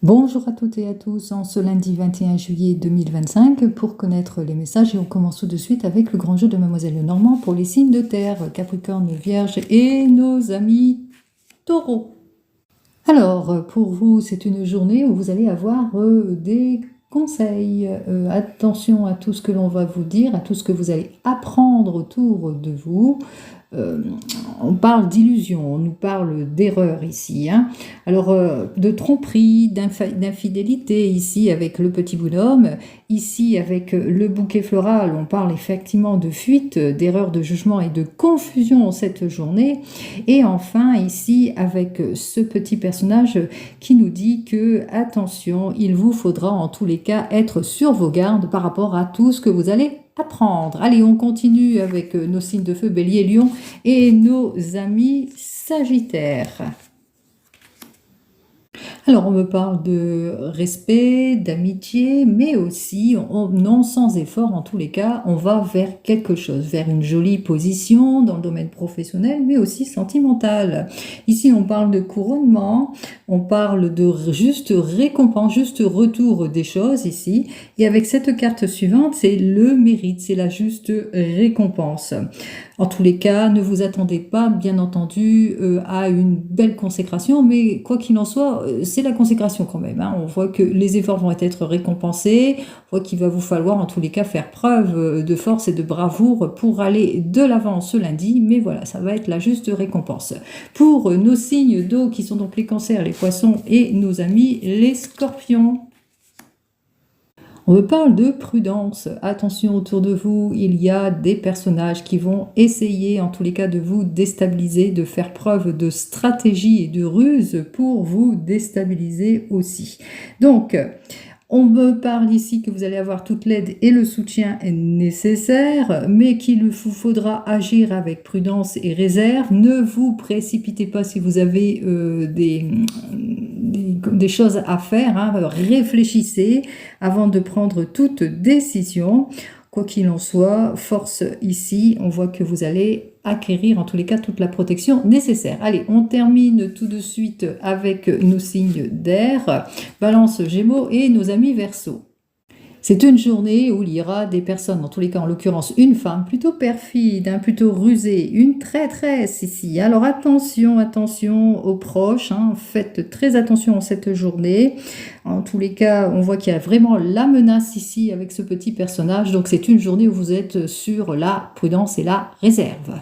Bonjour à toutes et à tous, en ce lundi 21 juillet 2025, pour connaître les messages, et on commence tout de suite avec le grand jeu de Mademoiselle Lenormand pour les signes de terre, Capricorne, Vierge et nos amis Taureaux. Alors, pour vous, c'est une journée où vous allez avoir des conseils. Attention à tout ce que l'on va vous dire, à tout ce que vous allez apprendre autour de vous. On parle d'illusion, on nous parle d'erreur ici, hein. Alors de tromperie, d'infidélité ici avec le petit bonhomme, ici avec le bouquet floral, on parle effectivement de fuite, d'erreur de jugement et de confusion cette journée. Et enfin ici avec ce petit personnage qui nous dit que attention, il vous faudra en tous les cas être sur vos gardes par rapport à tout ce que vous allez apprendre. Allez, on continue avec nos signes de feu, Bélier, Lion et nos amis Sagittaires. Alors, on me parle de respect, d'amitié, mais aussi, non sans effort en tous les cas, on va vers quelque chose, vers une jolie position dans le domaine professionnel, mais aussi sentimental. Ici, on parle de couronnement, on parle de juste récompense, juste retour des choses ici. Et avec cette carte suivante, c'est le mérite, c'est la juste récompense. En tous les cas, ne vous attendez pas, bien entendu, à une belle consécration, mais quoi qu'il en soit, c'est la consécration quand même, hein. On voit que les efforts vont être récompensés, on voit qu'il va vous falloir en tous les cas faire preuve de force et de bravoure pour aller de l'avant ce lundi, mais voilà, ça va être la juste récompense. Pour nos signes d'eau qui sont donc les cancers, les poissons et nos amis les scorpions. On me parle de prudence. Attention, autour de vous, il y a des personnages qui vont essayer, en tous les cas, de vous déstabiliser, de faire preuve de stratégie et de ruse pour vous déstabiliser aussi. Donc, on me parle ici que vous allez avoir toute l'aide et le soutien nécessaires, mais qu'il vous faudra agir avec prudence et réserve. Ne vous précipitez pas si vous avez des choses à faire, hein. Réfléchissez avant de prendre toute décision. Quoi qu'il en soit, force ici, on voit que vous allez acquérir en tous les cas toute la protection nécessaire. Allez, on termine tout de suite avec nos signes d'air, Balance, Gémeaux et nos amis Verseaux. C'est une journée où il y aura des personnes, en tous les cas en l'occurrence une femme, plutôt perfide, hein, plutôt rusée, une traîtresse ici. Alors attention aux proches, hein, faites très attention en cette journée. En tous les cas, on voit qu'il y a vraiment la menace ici avec ce petit personnage. Donc c'est une journée où vous êtes sur la prudence et la réserve.